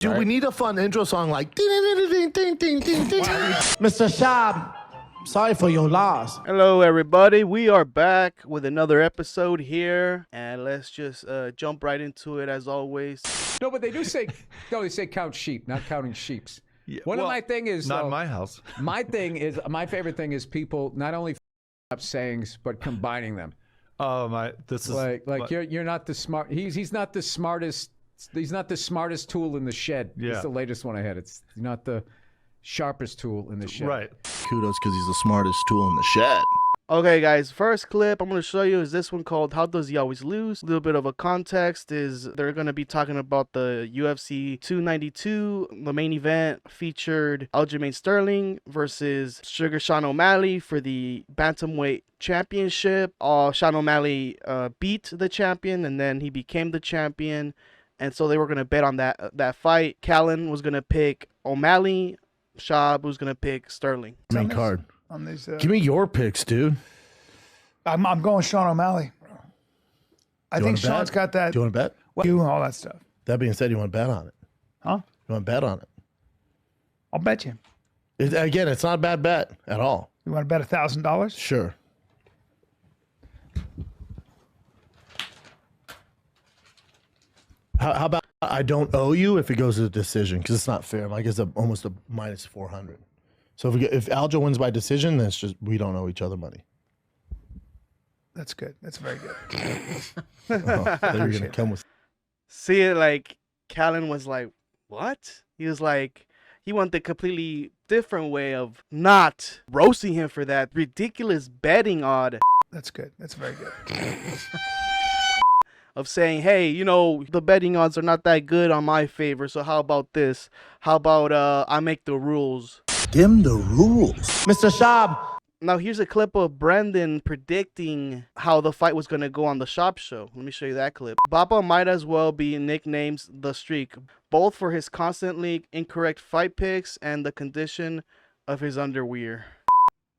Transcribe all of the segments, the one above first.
Dude, we need a fun intro song like ding, ding, ding, ding, ding, ding. Mr. Shab, sorry for your loss. Hello, everybody. We are back with another episode here, and let's just jump right into it as always. No, but they do say, no, they say count sheep, not counting sheeps. Yeah, One of my thing is not in my house. my favorite thing is people not only up sayings but combining them. Oh my! This is Like you're not the smart. He's not the smartest. He's not the smartest tool in the shed. Yeah. It's the latest one I had. It's not the sharpest tool in the shed. right. Kudos, because he's the smartest tool in the shed. Okay, guys, first clip I'm going to show you is this one called How Does He Always Lose? A little bit of a context is they're going to be talking about the UFC 292. The main event featured Aljamain Sterling versus Sugar Sean O'Malley for the Bantamweight Championship. Sean O'Malley beat the champion, and then he became the champion. And so they were going to bet on that fight. Callen was going to pick O'Malley. Shab was going to pick Sterling. Main card. On these, Give me your picks, dude. I'm going Sean O'Malley. I think Sean's got that. Do you want to bet? You and all that stuff. That being said, you want to bet on it? Huh? You want to bet on it? I'll bet you. Again, it's not a bad bet at all. You want to bet $1,000? Sure. How about I don't owe you if it goes to the decision, because it's not fair. Like it's almost a minus 400. So if Aljo wins by decision, then it's just we don't owe each other money. That's good. That's very good. You're gonna come with. See it like Callen was like, what? He was like, he went the completely different way of not roasting him for that ridiculous betting odd That's good. That's very good. of saying, hey, you know, the betting odds are not that good on my favor. So how about this? How about I make the rules? Dim the rules, Mr. Shab. Now here's a clip of Brendan predicting how the fight was going to go on the Shop Show. Let me show you that clip. Bapa might as well be nicknamed The Streak, both for his constantly incorrect fight picks and the condition of his underwear.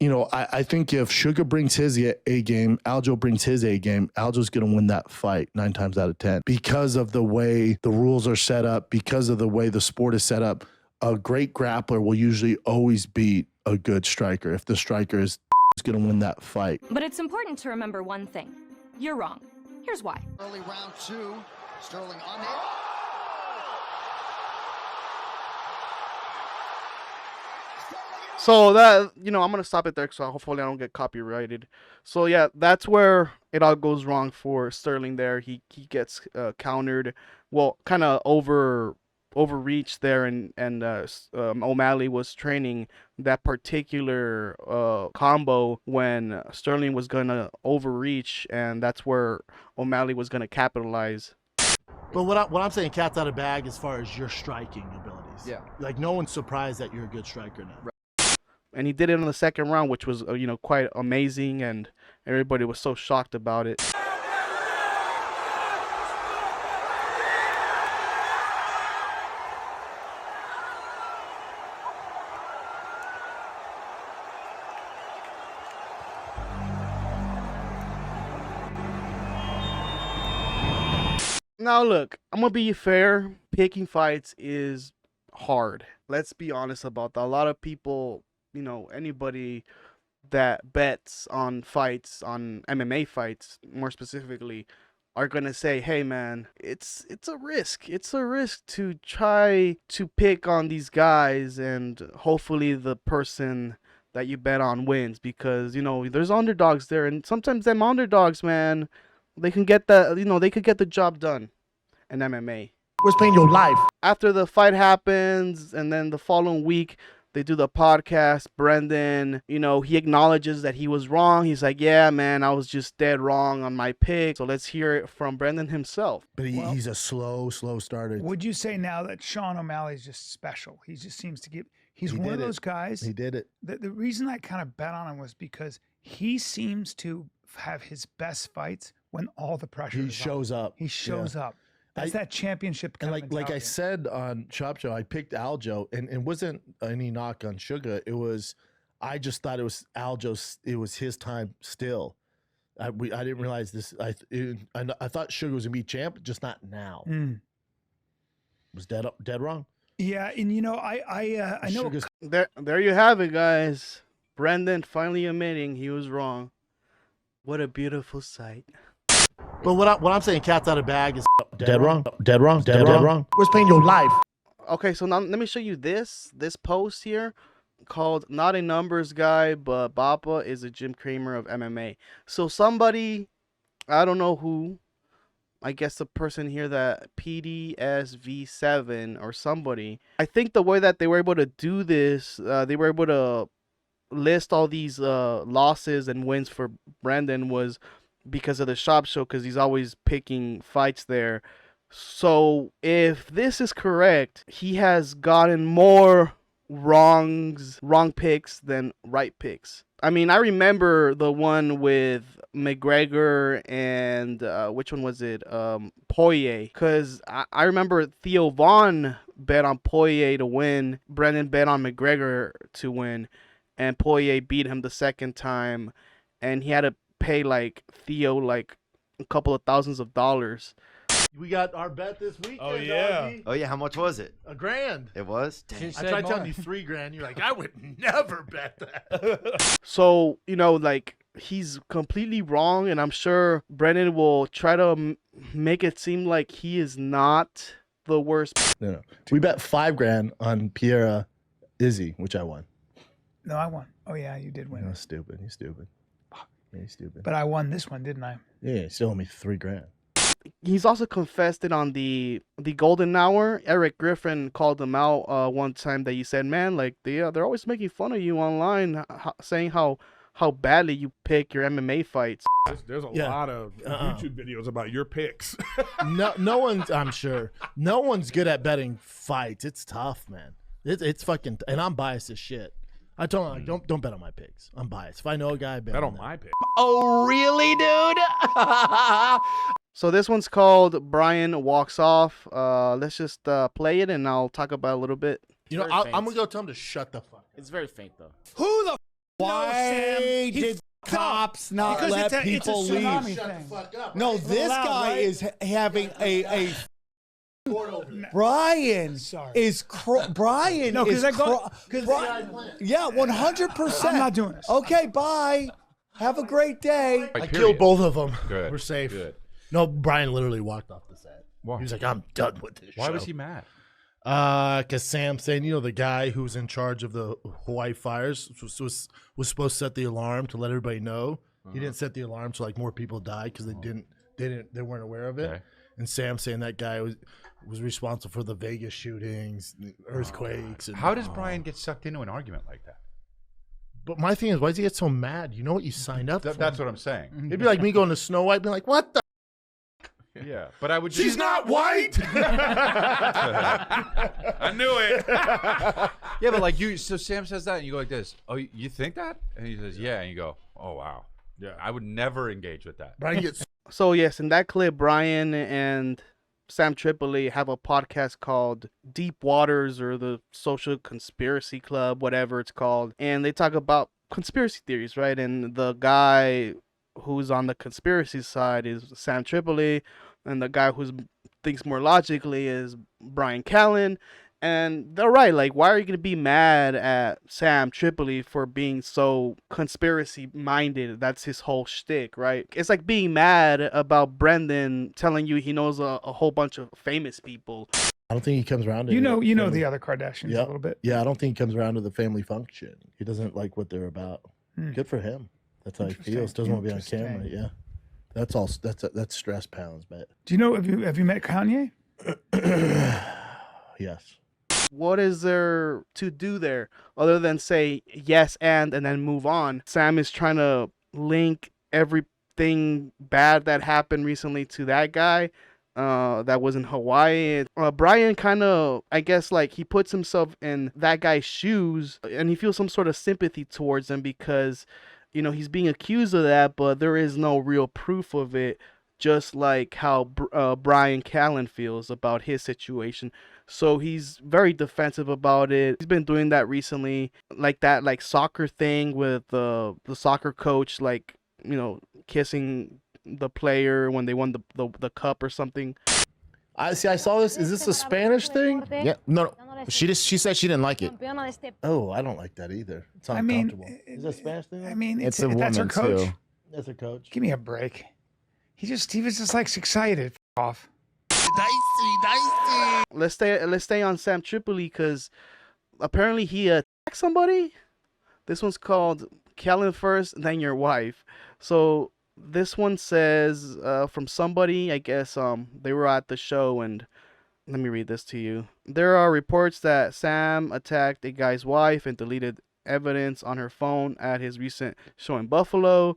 You know, I think if Sugar brings his A game, Aljo brings his A game, Aljo's going to win that fight 9 times out of 10. Because of the way the rules are set up, because of the way the sport is set up, a great grappler will usually always beat a good striker if the striker is going to win that fight. But it's important to remember one thing. You're wrong. Here's why. Early round 2, Sterling on it. So that, you know, I'm going to stop it there so hopefully I don't get copyrighted. So yeah, that's where it all goes wrong for Sterling there. He gets countered, well, kind of overreached there, and O'Malley was training that particular combo when Sterling was going to overreach, and that's where O'Malley was going to capitalize. But what I'm saying, cat's out of bag as far as your striking abilities. Yeah. Like no one's surprised that you're a good striker now. Right. And he did it in the second round, which was, you know, quite amazing, and everybody was so shocked about it. Now look, I'm gonna be fair. Picking fights is hard. Let's be honest about that. A lot of people, you know, anybody that bets on fights, on MMA fights more specifically, are gonna say, hey man, it's a risk. It's a risk to try to pick on these guys, and hopefully the person that you bet on wins, because, you know, there's underdogs there, and sometimes them underdogs, man, they can get the, you know, they could get the job done in MMA. Where's paying your life? After the fight happens, and then the following week, they do the podcast. Brendan, you know, he acknowledges that he was wrong. He's like, yeah, man, I was just dead wrong on my pick. So let's hear it from Brendan himself. But he's a slow starter. Would you say now that Sean O'Malley's just special? He just seems to get. He's one of those guys. He did it. The reason I kind of bet on him was because he seems to have his best fights when all the pressure. He shows up. He shows up. That's that championship kind and of like I mentality. said on Chop Show, I picked Aljo, and it wasn't any knock on Sugar. It was, I just thought it was Aljo's. It was his time still. I didn't realize this. I thought Sugar was gonna be champ, just not now. Was dead wrong. Yeah, and you know, I know. Sugar's- There you have it, guys. Brendan finally admitting he was wrong. What a beautiful sight. But what I'm saying, cat's out of bag is dead wrong. Where's paying your life? Okay, so now let me show you this post here called "Not a Numbers Guy, but Bapa is a Jim Cramer of MMA." So somebody, I don't know who, I guess the person here, that PDSV7 or somebody. I think the way that they were able to do this, they were able to list all these losses and wins for Brandon was because of the shop show, because he's always picking fights there. So if this is correct, he has gotten more wrong picks than right picks. I mean, I remember the one with McGregor and which one was it? Poirier. Because I remember Theo Vaughn bet on Poirier to win. Brendan bet on McGregor to win. And Poirier beat him the second time. And he had to pay like Theo like a couple of thousands of dollars. We got our bet this weekend. Oh, yeah. doggy. Oh yeah, how much was it? $1,000. It was. She I said tried more. telling you $3,000. You're like, I would never bet that. So, you know, like, he's completely wrong, and I'm sure Brennan will try to make it seem like he is not the worst. No. We bet $5,000 on Pierre Izzy, which I won. No, I won. Oh yeah, you did win. You're stupid. You're stupid. Yeah, you're stupid. But I won this one, didn't I? Yeah, you still owe me $3,000. He's also confessed it on the Golden Hour. Eric Griffin called him out one time that he said, man, like, they're always making fun of you online, saying how badly you pick your MMA fights. There's a Yeah. lot of YouTube videos about your picks. No one's, I'm sure, no one's good at betting fights. It's tough, man. It's fucking, and I'm biased as shit. I told him, like, don't bet on my picks. I'm biased. If I know a guy, bet Bet on on that. my pick. Oh really, dude? So this one's called Brine Walks Off. Let's just play it, and I'll talk about it a little bit. You know, Very I'm faint. gonna go tell him to shut the fuck up. It's very faint though. Who the? Why did cops not Because let it's a people tsunami leave? Shut the thing. fuck up. No, right? this allowed, guy right? is having a Court over there. Brian Sorry. is Brian No, is because I go. Because yeah, 100%. I'm not doing this. Okay, bye. Have a great day. I killed both of them. Good. We're safe. Good. No, Brian literally walked off the set. Why? He was like, I'm done with this Why show. was he mad? Because Sam saying, you know, the guy who was in charge of the Hawaii fires was supposed to set the alarm to let everybody know. He didn't set the alarm, so like more people died because they weren't aware of it. Okay. And Sam saying that guy was responsible for the Vegas shootings, the earthquakes. And, How does Brian get sucked into an argument like that? But my thing is, why does he get so mad? You know what you signed up for? That's what I'm saying. It'd be like me going to Snow White, being like, "What the? Yeah, but I would. Just, She's not white." I knew it. Yeah, but like you. So Sam says that, and you go like this. Oh, you think that? And he says, yeah. And you go, oh wow. Yeah, I would never engage with that. Brian gets So yes, in that clip, Brian and Sam Tripoli have a podcast called Deep Waters, or the Social Conspiracy Club, whatever it's called. And they talk about conspiracy theories, right? And the guy who's on the conspiracy side is Sam Tripoli, and the guy who thinks more logically is Brian Callen. And they're right. Like, why are you going to be mad at Sam Tripoli for being so conspiracy-minded? That's his whole shtick, right? It's like being mad about Brendan telling you he knows a whole bunch of famous people. I don't think he comes around to You know family- the other Kardashians Yep. a little bit. Yeah, I don't think he comes around to the family function. He doesn't like what they're about. Hmm. Good for him. That's how he Interesting. feels. Doesn't want to be on camera. Interesting. Yeah, that's all. That's stress pounds, but Do you know? Have you met Kanye? yes. What is there to do there other than say yes and then move on? Sam is trying to link everything bad that happened recently to that guy that was in Hawaii. Brian kind of, I guess, like, he puts himself in that guy's shoes, and he feels some sort of sympathy towards him because, you know, he's being accused of that, but there is no real proof of it, just like how Brian Callen feels about his situation. So he's very defensive about it. He's been doing that recently, like that soccer thing with the soccer coach, like, you know, kissing the player when they won the cup or something. I see. I saw this. Is this a Spanish thing? Yeah, no. She said she didn't like it. Oh, I don't like that either. It's uncomfortable. Is that a Spanish thing? I mean, It's a that's her woman, coach. too. That's her coach. Give me a break. He was just like excited. Off. Let's stay on Sam Tripoli because apparently he attacked somebody. This one's called Callen First, Then Your Wife. So this one says from somebody, I guess they were at the show, and let me read this to you. There are reports that Sam attacked a guy's wife and deleted evidence on her phone at his recent show in Buffalo.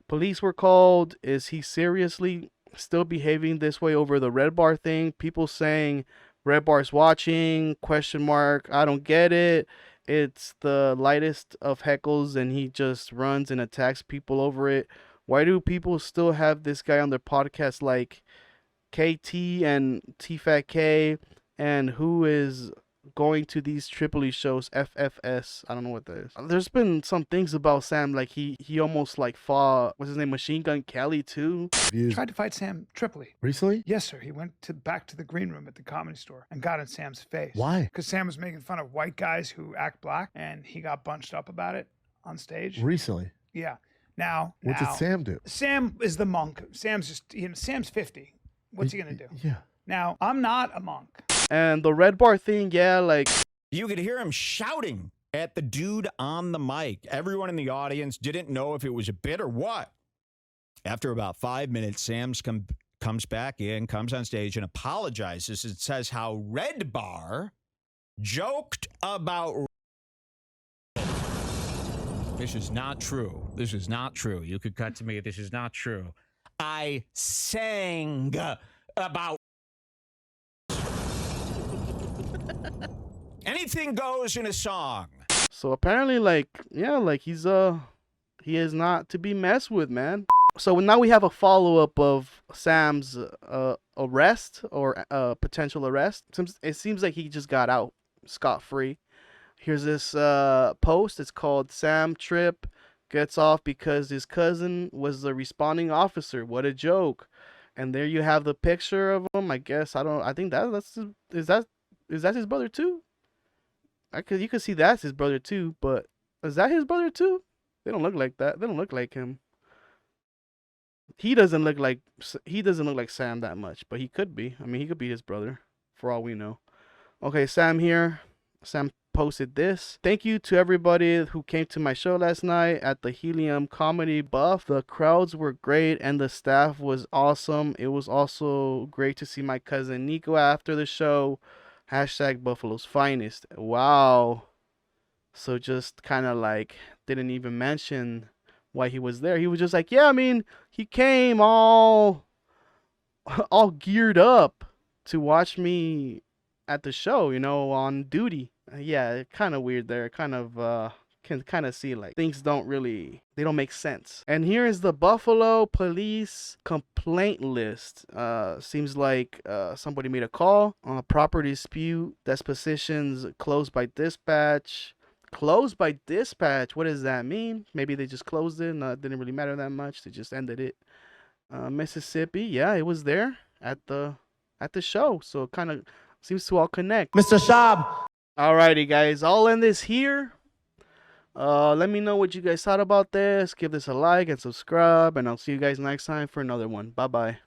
Police were called. Is he seriously still behaving this way over the Red Bar thing? People saying Red Bar's watching, ? I don't get it. It's the lightest of heckles and he just runs and attacks people over it. Why do people still have this guy on their podcast like KT and TFAT and who is going to these Tripoli shows, FFS? I don't know what that is. There's been some things about Sam, like he almost like fought, what's his name, Machine Gun Kelly too. Tried to fight Sam Tripoli. Recently? Yes, sir. He went back to the green room at the Comedy Store and got in Sam's face. Why? Because Sam was making fun of white guys who act black, and he got bunched up about it on stage. Recently? Yeah. Now, What did Sam do? Sam is the monk. Sam's just, Sam's 50. What's he gonna do? Yeah. Now, I'm not a monk. And the Red Bar thing, yeah, like you could hear him shouting at the dude on the mic. Everyone in the audience didn't know if it was a bit or what. After about 5 minutes, Sam comes back in, comes on stage and apologizes and says how Red Bar joked about. This is not true. This is not true. You could cut to me. This is not true. I sang about. Anything goes in a song. So apparently, like, yeah, like he is not to be messed with, man. So now we have a follow-up of Sam's arrest or potential arrest. It seems like he just got out scot-free. Here's this post. It's called Sam Tripp Gets Off Because His Cousin Was the Responding Officer. What a joke. And there you have the picture of him. I guess, I think that's is that his brother too? You could see that's his brother too, but is that his brother too? They don't look like that. They don't look like him. He doesn't look like Sam that much, but he could be. I mean, he could be his brother for all we know. Okay, Sam here. Sam posted this. Thank you to everybody who came to my show last night at the Helium Comedy Buff. The crowds were great and the staff was awesome. It was also great to see my cousin Nico after the show. #Buffalo's finest. Wow. So just kind of like didn't even mention why he was there. He was just like, yeah, I mean, he came all geared up to watch me at the show, on duty. Yeah, kind of weird there. Kind of can kind of see like things don't make sense. And here is the Buffalo police complaint list. Seems like somebody made a call on a property dispute. Dispositions closed by dispatch. Closed by dispatch. What does that mean? Maybe they just closed it and didn't really matter that much. They just ended it. Mississippi. Yeah, it was there at the show. So it kind of seems to all connect. Mr. Shab. Alrighty, guys. I'll end this here. Let me know what you guys thought about this. Give this a like and subscribe, and I'll see you guys next time for another one. Bye-bye.